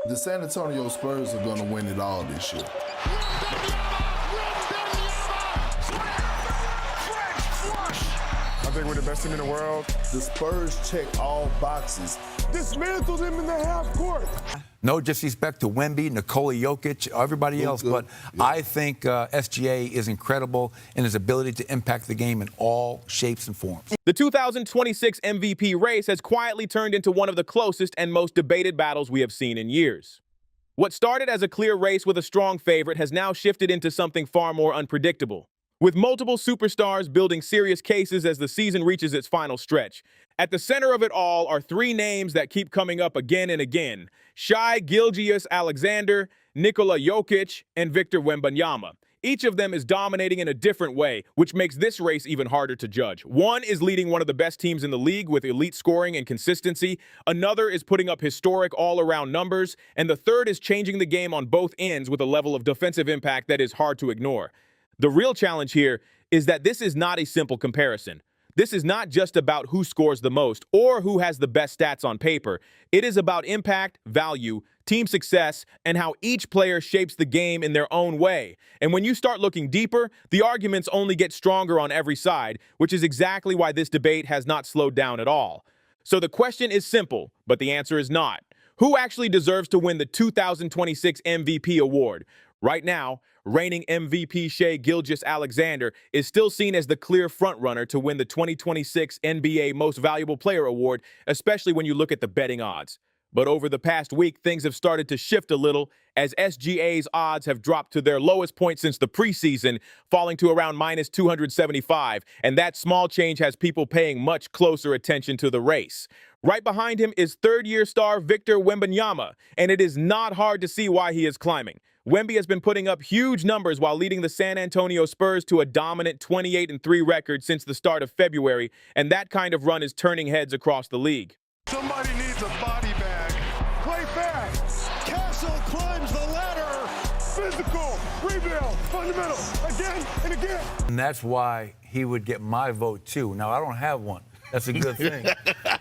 The San Antonio Spurs are going to win it all this year. I think we're the best team in the world. The Spurs check all boxes. Dismantle them in the half court. No disrespect to Wemby, Nikola Jokic, everybody else, but yeah. I think SGA is incredible in his ability to impact the game in all shapes and forms. The 2026 MVP race has quietly turned into one of the closest and most debated battles we have seen in years. What started as a clear race with a strong favorite has now shifted into something far more unpredictable, with multiple superstars building serious cases as the season reaches its final stretch. At the center of it all are three names that keep coming up again and again: Shai Gilgeous-Alexander, Nikola Jokic, and Victor Wembanyama. Each of them is dominating in a different way, which makes this race even harder to judge. One is leading one of the best teams in the league with elite scoring and consistency. Another is putting up historic all-around numbers. And the third is changing the game on both ends with a level of defensive impact that is hard to ignore. The real challenge here is that this is not a simple comparison. This is not just about who scores the most or who has the best stats on paper. It is about impact, value, team success, and how each player shapes the game in their own way. And when you start looking deeper, the arguments only get stronger on every side, which is exactly why this debate has not slowed down at all. So the question is simple, but the answer is not. Who actually deserves to win the 2026 MVP award? Right now, reigning MVP Shai Gilgeous-Alexander is still seen as the clear frontrunner to win the 2026 NBA Most Valuable Player award, especially when you look at the betting odds. But over the past week, things have started to shift a little as SGA's odds have dropped to their lowest point since the preseason, falling to around minus 275, and that small change has people paying much closer attention to the race. Right behind him is third-year star Victor Wembanyama, and it is not hard to see why he is climbing. Wemby has been putting up huge numbers while leading the San Antonio Spurs to a dominant 28-3 record since the start of February, and that kind of run is turning heads across the league. Somebody needs a body bag. Play fast. Castle climbs the ladder. Physical, rebound, fundamental, again and again. And that's why he would get my vote, too. Now, I don't have one. That's a good thing.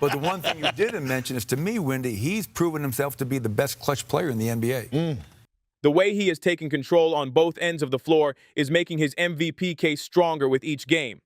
But the one thing you didn't mention is, to me, Wendy, he's proven himself to be the best clutch player in the NBA. The way he has taken control on both ends of the floor is making his MVP case stronger with each game.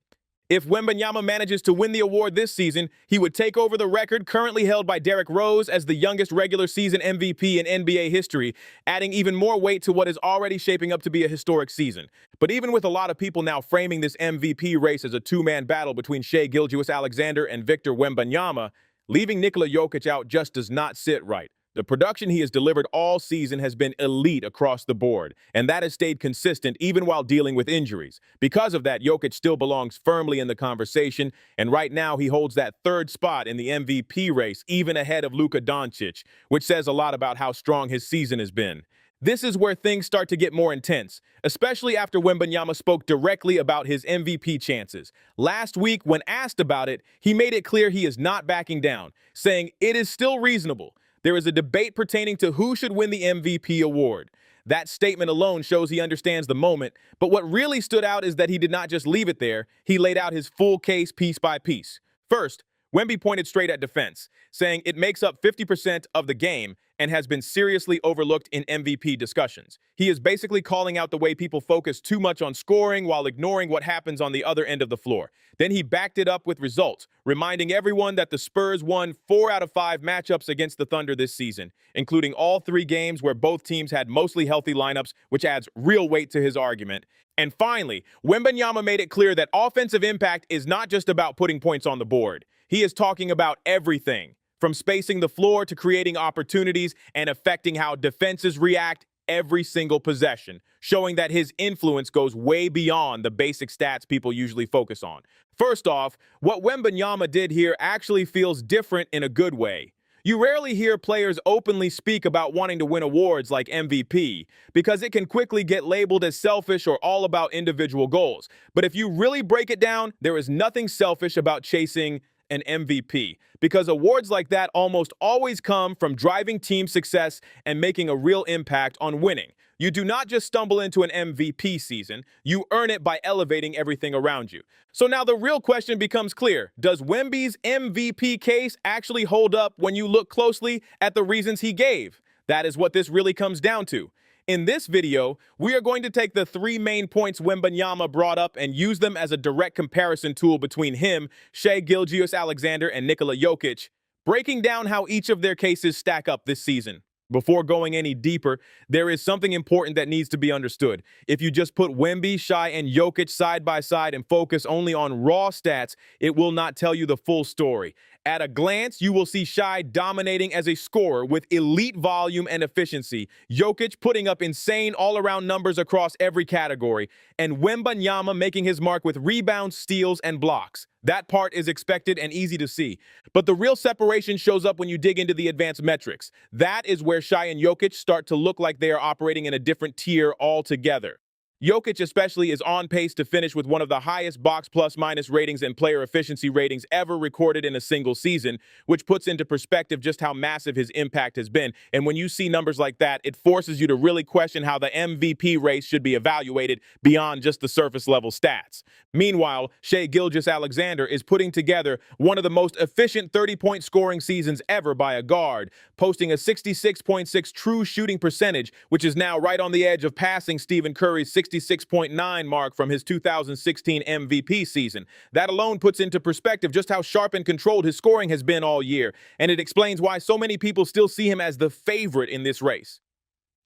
If Wembanyama manages to win the award this season, he would take over the record currently held by Derrick Rose as the youngest regular season MVP in NBA history, adding even more weight to what is already shaping up to be a historic season. But even with a lot of people now framing this MVP race as a two-man battle between Shai Gilgeous-Alexander and Victor Wembanyama, leaving Nikola Jokic out just does not sit right. The production he has delivered all season has been elite across the board, and that has stayed consistent even while dealing with injuries. Because of that, Jokic still belongs firmly in the conversation, and right now he holds that third spot in the MVP race, even ahead of Luka Doncic, which says a lot about how strong his season has been. This is where things start to get more intense, especially after Wembanyama spoke directly about his MVP chances. Last week, when asked about it, he made it clear he is not backing down, saying it is still reasonable. There is a debate pertaining to who should win the MVP award. That statement alone shows he understands the moment, but what really stood out is that he did not just leave it there, he laid out his full case piece by piece. First, Wemby pointed straight at defense, saying it makes up 50% of the game and has been seriously overlooked in MVP discussions. He is basically calling out the way people focus too much on scoring while ignoring what happens on the other end of the floor. Then he backed it up with results, reminding everyone that the Spurs won 4 out of 5 matchups against the Thunder this season, including all 3 games where both teams had mostly healthy lineups, which adds real weight to his argument. And finally, Wembanyama made it clear that offensive impact is not just about putting points on the board. He is talking about everything, from spacing the floor to creating opportunities and affecting how defenses react every single possession, showing that his influence goes way beyond the basic stats people usually focus on. First off, what Wembanyama did here actually feels different in a good way. You rarely hear players openly speak about wanting to win awards like MVP, because it can quickly get labeled as selfish or all about individual goals. But if you really break it down, there is nothing selfish about chasing an MVP, because awards like that almost always come from driving team success and making a real impact on winning. You do not just stumble into an MVP season, you earn it by elevating everything around you. So now the real question becomes clear. Does Wemby's MVP case actually hold up when you look closely at the reasons he gave? That is what this really comes down to. In this video, we are going to take the 3 main points Wembanyama brought up and use them as a direct comparison tool between him, Shai Gilgeous-Alexander, and Nikola Jokic, breaking down how each of their cases stack up this season. Before going any deeper, there is something important that needs to be understood. If you just put Wemby, Shai, and Jokic side by side and focus only on raw stats, it will not tell you the full story. At a glance, you will see Shai dominating as a scorer with elite volume and efficiency, Jokic putting up insane all-around numbers across every category, and Wembanyama making his mark with rebounds, steals, and blocks. That part is expected and easy to see. But the real separation shows up when you dig into the advanced metrics. That is where Shai and Jokic start to look like they are operating in a different tier altogether. Jokic especially is on pace to finish with one of the highest box plus-minus ratings and player efficiency ratings ever recorded in a single season, which puts into perspective just how massive his impact has been. And when you see numbers like that, it forces you to really question how the MVP race should be evaluated beyond just the surface-level stats. Meanwhile, Shai Gilgeous-Alexander is putting together one of the most efficient 30-point scoring seasons ever by a guard, posting a 66.6 true shooting percentage, which is now right on the edge of passing Stephen Curry's 66.9 mark from his 2016 MVP season. That alone puts into perspective just how sharp and controlled his scoring has been all year, and it explains why so many people still see him as the favorite in this race.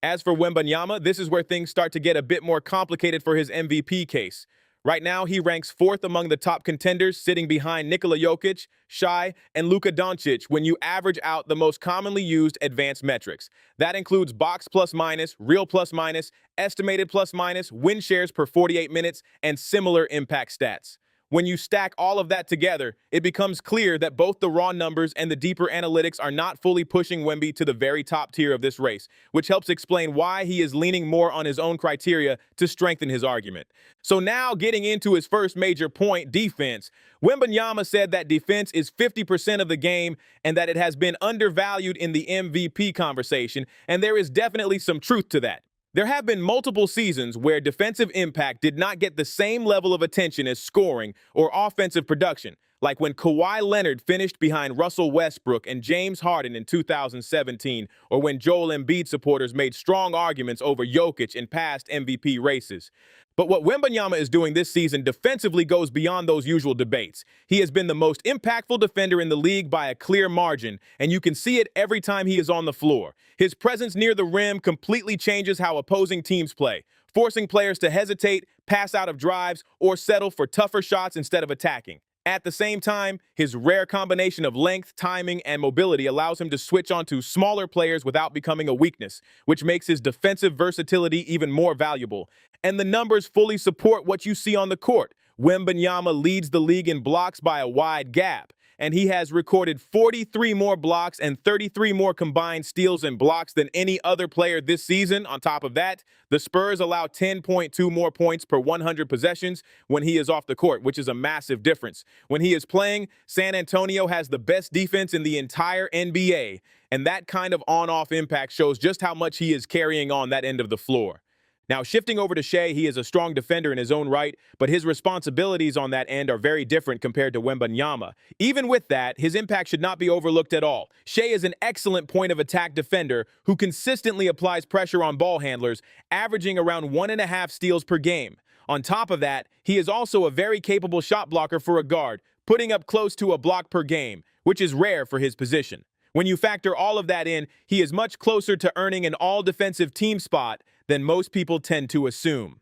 As for Wembanyama, this is where things start to get a bit more complicated for his MVP case. Right now, he ranks 4th among the top contenders, sitting behind Nikola Jokic, Shai, and Luka Doncic when you average out the most commonly used advanced metrics. That includes box plus-minus, real plus-minus, estimated plus-minus, win shares per 48 minutes, and similar impact stats. When you stack all of that together, it becomes clear that both the raw numbers and the deeper analytics are not fully pushing Wemby to the very top tier of this race, which helps explain why he is leaning more on his own criteria to strengthen his argument. So now getting into his first major point, defense. Wembanyama said that defense is 50% of the game and that it has been undervalued in the MVP conversation, and there is definitely some truth to that. There have been multiple seasons where defensive impact did not get the same level of attention as scoring or offensive production, like when Kawhi Leonard finished behind Russell Westbrook and James Harden in 2017, or when Joel Embiid supporters made strong arguments over Jokic in past MVP races. But what Wembanyama is doing this season defensively goes beyond those usual debates. He has been the most impactful defender in the league by a clear margin, and you can see it every time he is on the floor. His presence near the rim completely changes how opposing teams play, forcing players to hesitate, pass out of drives, or settle for tougher shots instead of attacking. At the same time, his rare combination of length, timing, and mobility allows him to switch onto smaller players without becoming a weakness, which makes his defensive versatility even more valuable. And the numbers fully support what you see on the court. Wembanyama leads the league in blocks by a wide gap, and he has recorded 43 more blocks and 33 more combined steals and blocks than any other player this season. On top of that, the Spurs allow 10.2 more points per 100 possessions when he is off the court, which is a massive difference. When he is playing, San Antonio has the best defense in the entire NBA, and that kind of on-off impact shows just how much he is carrying on that end of the floor. Now, shifting over to Shai, he is a strong defender in his own right, but his responsibilities on that end are very different compared to Wembanyama. Even with that, his impact should not be overlooked at all. Shai is an excellent point-of-attack defender who consistently applies pressure on ball handlers, averaging around 1.5 steals per game. On top of that, he is also a very capable shot blocker for a guard, putting up close to a block per game, which is rare for his position. When you factor all of that in, he is much closer to earning an all-defensive team spot than most people tend to assume.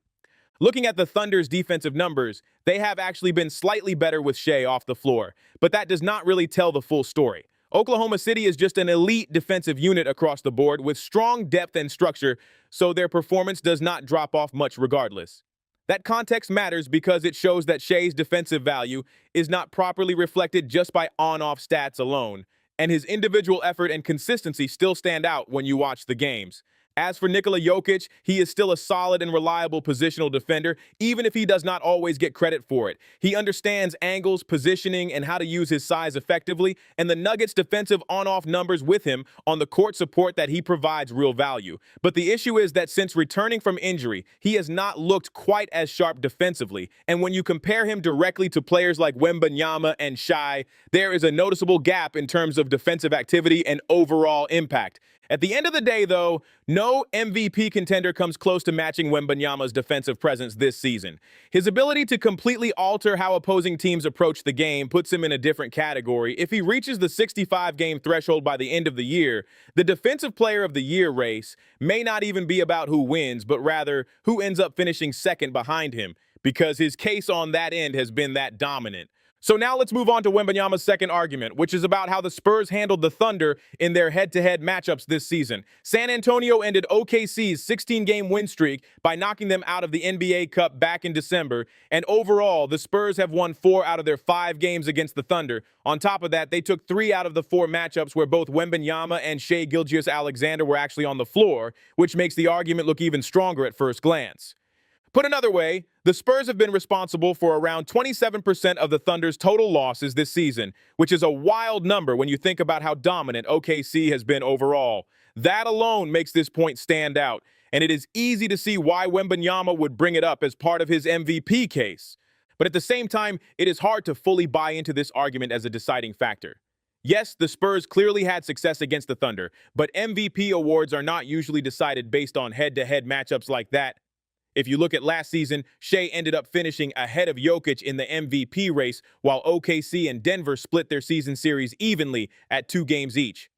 Looking at the Thunder's defensive numbers, they have actually been slightly better with Shai off the floor, but that does not really tell the full story. Oklahoma City is just an elite defensive unit across the board with strong depth and structure, so their performance does not drop off much regardless. That context matters because it shows that Shai's defensive value is not properly reflected just by on-off stats alone, and his individual effort and consistency still stand out when you watch the games. As for Nikola Jokic, he is still a solid and reliable positional defender, even if he does not always get credit for it. He understands angles, positioning, and how to use his size effectively, and the Nuggets' defensive on-off numbers with him on the court support that he provides real value. But the issue is that since returning from injury, he has not looked quite as sharp defensively, and when you compare him directly to players like Wembanyama and Shai, there is a noticeable gap in terms of defensive activity and overall impact. At the end of the day, though, no MVP contender comes close to matching Wembanyama's defensive presence this season. His ability to completely alter how opposing teams approach the game puts him in a different category. If he reaches the 65-game threshold by the end of the year, the Defensive Player of the Year race may not even be about who wins, but rather who ends up finishing second behind him, because his case on that end has been that dominant. So now let's move on to Wembanyama's second argument, which is about how the Spurs handled the Thunder in their head-to-head matchups this season. San Antonio ended OKC's 16-game win streak by knocking them out of the NBA Cup back in December, and overall, the Spurs have won 4 out of their 5 games against the Thunder. On top of that, they took 3 out of the 4 matchups where both Wembanyama and Shai Gilgeous-Alexander were actually on the floor, which makes the argument look even stronger at first glance. Put another way, the Spurs have been responsible for around 27% of the Thunder's total losses this season, which is a wild number when you think about how dominant OKC has been overall. That alone makes this point stand out, and it is easy to see why Wembanyama would bring it up as part of his MVP case. But at the same time, it is hard to fully buy into this argument as a deciding factor. Yes, the Spurs clearly had success against the Thunder, but MVP awards are not usually decided based on head-to-head matchups like that. If you look at last season, Shai ended up finishing ahead of Jokic in the MVP race, while OKC and Denver split their season series evenly at 2 games each.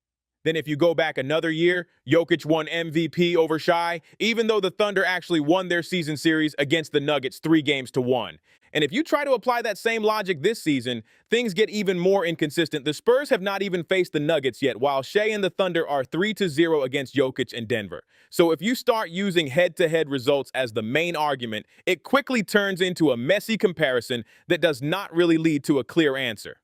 Then if you go back another year, Jokic won MVP over Shai, even though the Thunder actually won their season series against the Nuggets 3-1. And if you try to apply that same logic this season, things get even more inconsistent. The Spurs have not even faced the Nuggets yet, while Shai and the Thunder are 3-0 against Jokic and Denver. So if you start using head-to-head results as the main argument, it quickly turns into a messy comparison that does not really lead to a clear answer.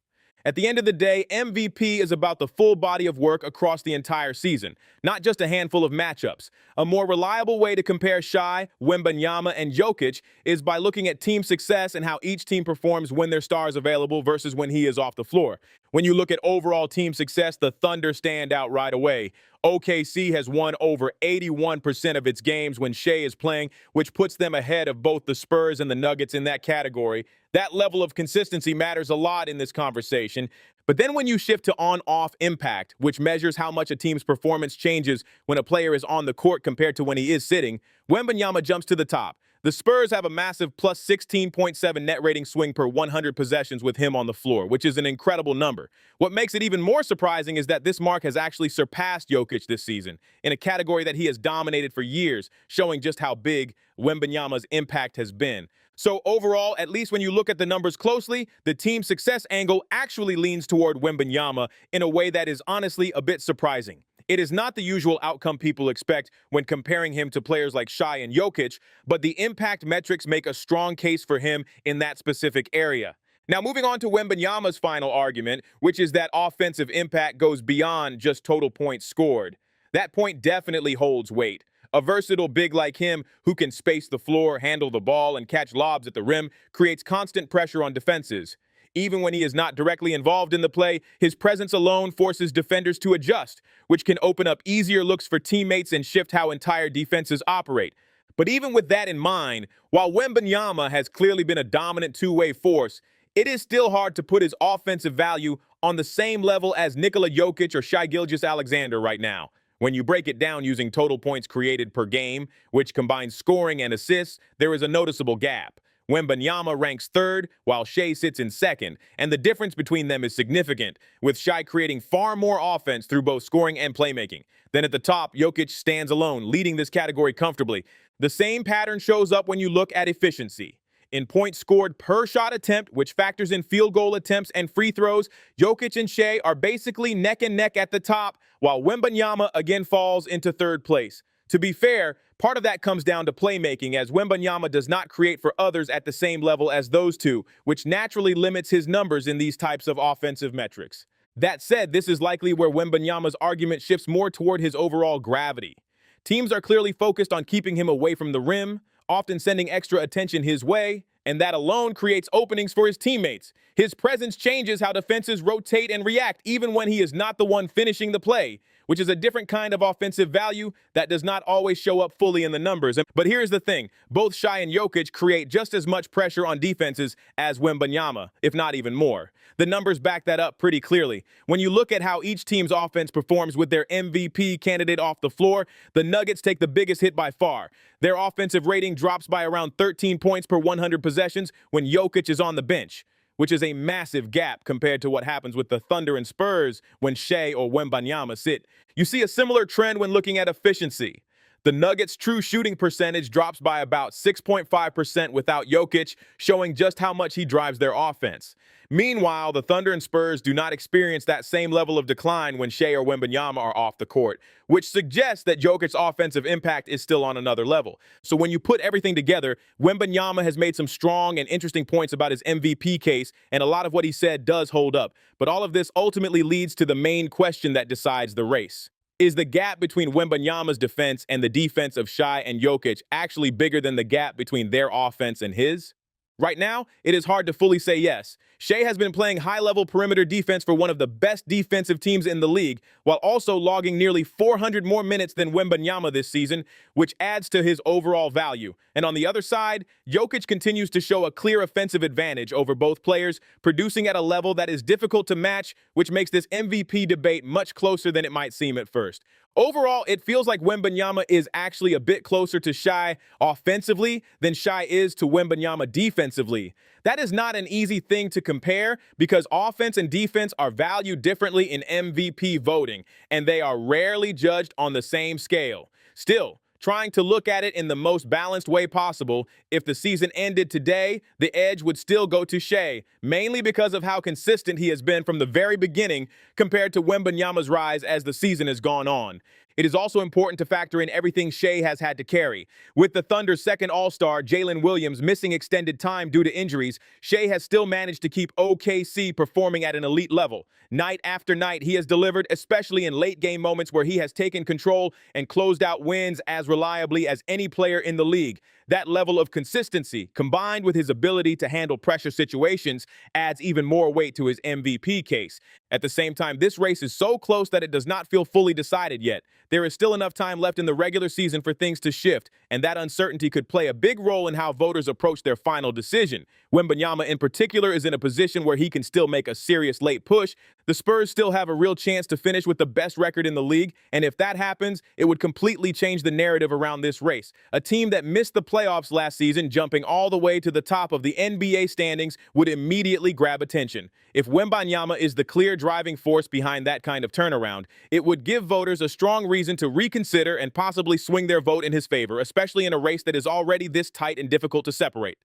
At the end of the day, MVP is about the full body of work across the entire season, not just a handful of matchups. A more reliable way to compare Shai, Wembanyama, and Jokic is by looking at team success and how each team performs when their star is available versus when he is off the floor. When you look at overall team success, the Thunder stand out right away. OKC has won over 81% of its games when Shai is playing, which puts them ahead of both the Spurs and the Nuggets in that category. That level of consistency matters a lot in this conversation. But then when you shift to on-off impact, which measures how much a team's performance changes when a player is on the court compared to when he is sitting, Wembanyama jumps to the top. The Spurs have a massive plus 16.7 net rating swing per 100 possessions with him on the floor, which is an incredible number. What makes it even more surprising is that this mark has actually surpassed Jokic this season, in a category that he has dominated for years, showing just how big Wembanyama's impact has been. So overall, at least when you look at the numbers closely, the team success angle actually leans toward Wembanyama in a way that is honestly a bit surprising. It is not the usual outcome people expect when comparing him to players like Shai and Jokic, but the impact metrics make a strong case for him in that specific area. Now, moving on to Wembanyama's final argument, which is that offensive impact goes beyond just total points scored. That point definitely holds weight. A versatile big like him, who can space the floor, handle the ball, and catch lobs at the rim, creates constant pressure on defenses. Even when he is not directly involved in the play, his presence alone forces defenders to adjust, which can open up easier looks for teammates and shift how entire defenses operate. But even with that in mind, while Wembanyama has clearly been a dominant two-way force, it is still hard to put his offensive value on the same level as Nikola Jokic or Shai Gilgeous-Alexander right now. When you break it down using total points created per game, which combines scoring and assists, there is a noticeable gap. Wembanyama ranks third, while Shai sits in second, and the difference between them is significant, with Shai creating far more offense through both scoring and playmaking. Then at the top, Jokic stands alone, leading this category comfortably. The same pattern shows up when you look at efficiency. In points scored per shot attempt, which factors in field goal attempts and free throws, Jokic and Shai are basically neck and neck at the top, while Wembanyama again falls into third place. To be fair, part of that comes down to playmaking, as Wembanyama does not create for others at the same level as those two, which naturally limits his numbers in these types of offensive metrics. That said, this is likely where Wembanyama's argument shifts more toward his overall gravity. Teams are clearly focused on keeping him away from the rim, often sending extra attention his way, and that alone creates openings for his teammates. His presence changes how defenses rotate and react, even when he is not the one finishing the play, which is a different kind of offensive value that does not always show up fully in the numbers. But here's the thing. Both Shai and Jokic create just as much pressure on defenses as Wembanyama, if not even more. The numbers back that up pretty clearly. When you look at how each team's offense performs with their MVP candidate off the floor, the Nuggets take the biggest hit by far. Their offensive rating drops by around 13 points per 100 possessions when Jokic is on the bench, which is a massive gap compared to what happens with the Thunder and Spurs when Shai or Wembanyama sit. You see a similar trend when looking at efficiency. The Nuggets' true shooting percentage drops by about 6.5% without Jokic, showing just how much he drives their offense. Meanwhile, the Thunder and Spurs do not experience that same level of decline when Shai or Wembanyama are off the court, which suggests that Jokic's offensive impact is still on another level. So when you put everything together, Wembanyama has made some strong and interesting points about his MVP case, and a lot of what he said does hold up. But all of this ultimately leads to the main question that decides the race. Is the gap between Wembanyama's defense and the defense of Shai and Jokic actually bigger than the gap between their offense and his? Right now, it is hard to fully say yes. Shai has been playing high-level perimeter defense for one of the best defensive teams in the league, while also logging nearly 400 more minutes than Wembanyama this season, which adds to his overall value. And on the other side, Jokic continues to show a clear offensive advantage over both players, producing at a level that is difficult to match, which makes this MVP debate much closer than it might seem at first. Overall, it feels like Wembanyama is actually a bit closer to Shai offensively than Shai is to Wembanyama defensively. That is not an easy thing to compare because offense and defense are valued differently in MVP voting, and they are rarely judged on the same scale. Still, trying to look at it in the most balanced way possible, if the season ended today, the edge would still go to Shai, mainly because of how consistent he has been from the very beginning compared to Wembanyama's rise as the season has gone on. It is also important to factor in everything Shai has had to carry. With the Thunder's second All-Star, Jalen Williams, missing extended time due to injuries, Shai has still managed to keep OKC performing at an elite level. Night after night, he has delivered, especially in late-game moments where he has taken control and closed out wins as reliably as any player in the league. That level of consistency, combined with his ability to handle pressure situations, adds even more weight to his MVP case. At the same time, this race is so close that it does not feel fully decided yet. There is still enough time left in the regular season for things to shift, and that uncertainty could play a big role in how voters approach their final decision. Wembanyama in particular is in a position where he can still make a serious late push. The Spurs still have a real chance to finish with the best record in the league, and if that happens, it would completely change the narrative around this race. A team that missed the playoffs last season, jumping all the way to the top of the NBA standings, would immediately grab attention. If Wembanyama is the clear driving force behind that kind of turnaround, it would give voters a strong reason to reconsider and possibly swing their vote in his favor, especially in a race that is already this tight and difficult to separate.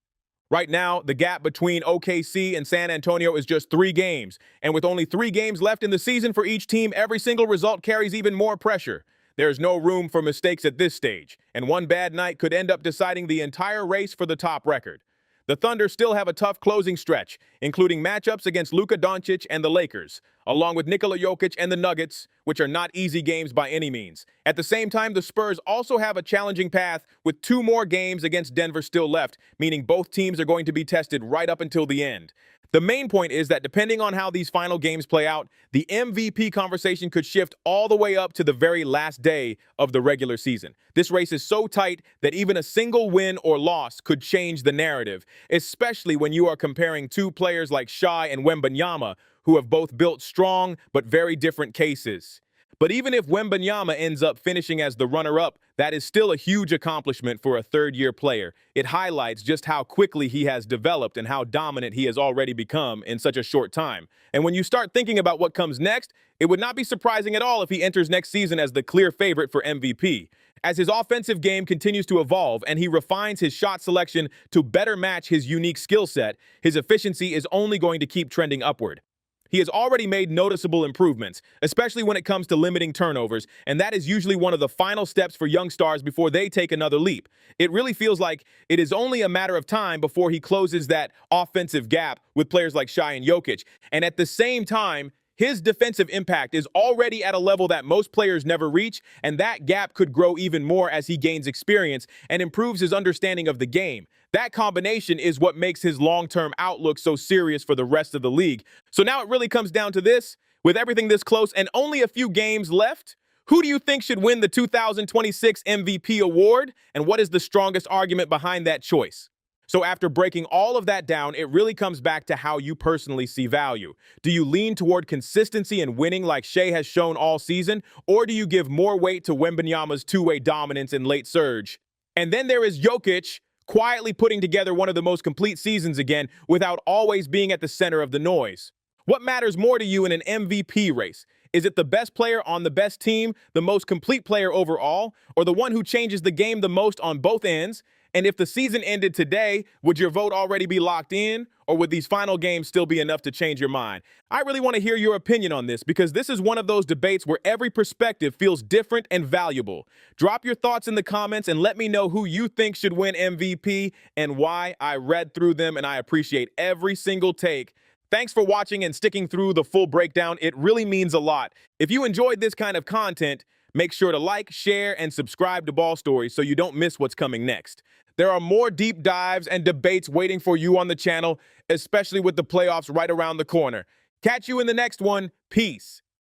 Right now, the gap between OKC and San Antonio is just 3 games, and with only 3 games left in the season for each team, every single result carries even more pressure. There is no room for mistakes at this stage, and one bad night could end up deciding the entire race for the top record. The Thunder still have a tough closing stretch, including matchups against Luka Doncic and the Lakers, along with Nikola Jokic and the Nuggets, which are not easy games by any means. At the same time, the Spurs also have a challenging path with 2 more games against Denver still left, meaning both teams are going to be tested right up until the end. The main point is that depending on how these final games play out, the MVP conversation could shift all the way up to the very last day of the regular season. This race is so tight that even a single win or loss could change the narrative, especially when you are comparing 2 players like Shai and Wembanyama, who have both built strong but very different cases. But even if Wembanyama ends up finishing as the runner-up, that is still a huge accomplishment for a third-year player. It highlights just how quickly he has developed and how dominant he has already become in such a short time. And when you start thinking about what comes next, it would not be surprising at all if he enters next season as the clear favorite for MVP. As his offensive game continues to evolve and he refines his shot selection to better match his unique skill set, his efficiency is only going to keep trending upward. He has already made noticeable improvements, especially when it comes to limiting turnovers, and that is usually one of the final steps for young stars before they take another leap. It really feels like it is only a matter of time before he closes that offensive gap with players like Shai and Jokic, and at the same time, his defensive impact is already at a level that most players never reach, and that gap could grow even more as he gains experience and improves his understanding of the game. That combination is what makes his long-term outlook so serious for the rest of the league. So now it really comes down to this. With everything this close and only a few games left, Who do you think should win the 2026 MVP award, and what is the strongest argument behind that choice? So after breaking all of that down, it really comes back to how you personally see value. Do you lean toward consistency and winning like Shai has shown all season, or do you give more weight to Wembanyama's two-way dominance and late surge? And then there is Jokic, quietly putting together one of the most complete seasons again without always being at the center of the noise. What matters more to you in an MVP race? Is it the best player on the best team, the most complete player overall, or the one who changes the game the most on both ends? And if the season ended today, would your vote already be locked in, or would these final games still be enough to change your mind? I really want to hear your opinion on this because this is one of those debates where every perspective feels different and valuable. Drop your thoughts in the comments and let me know who you think should win MVP and why. I read through them and I appreciate every single take. Thanks for watching and sticking through the full breakdown. It really means a lot. If you enjoyed this kind of content, make sure to like, share, and subscribe to Ball Stories so you don't miss what's coming next. There are more deep dives and debates waiting for you on the channel, especially with the playoffs right around the corner. Catch you in the next one. Peace.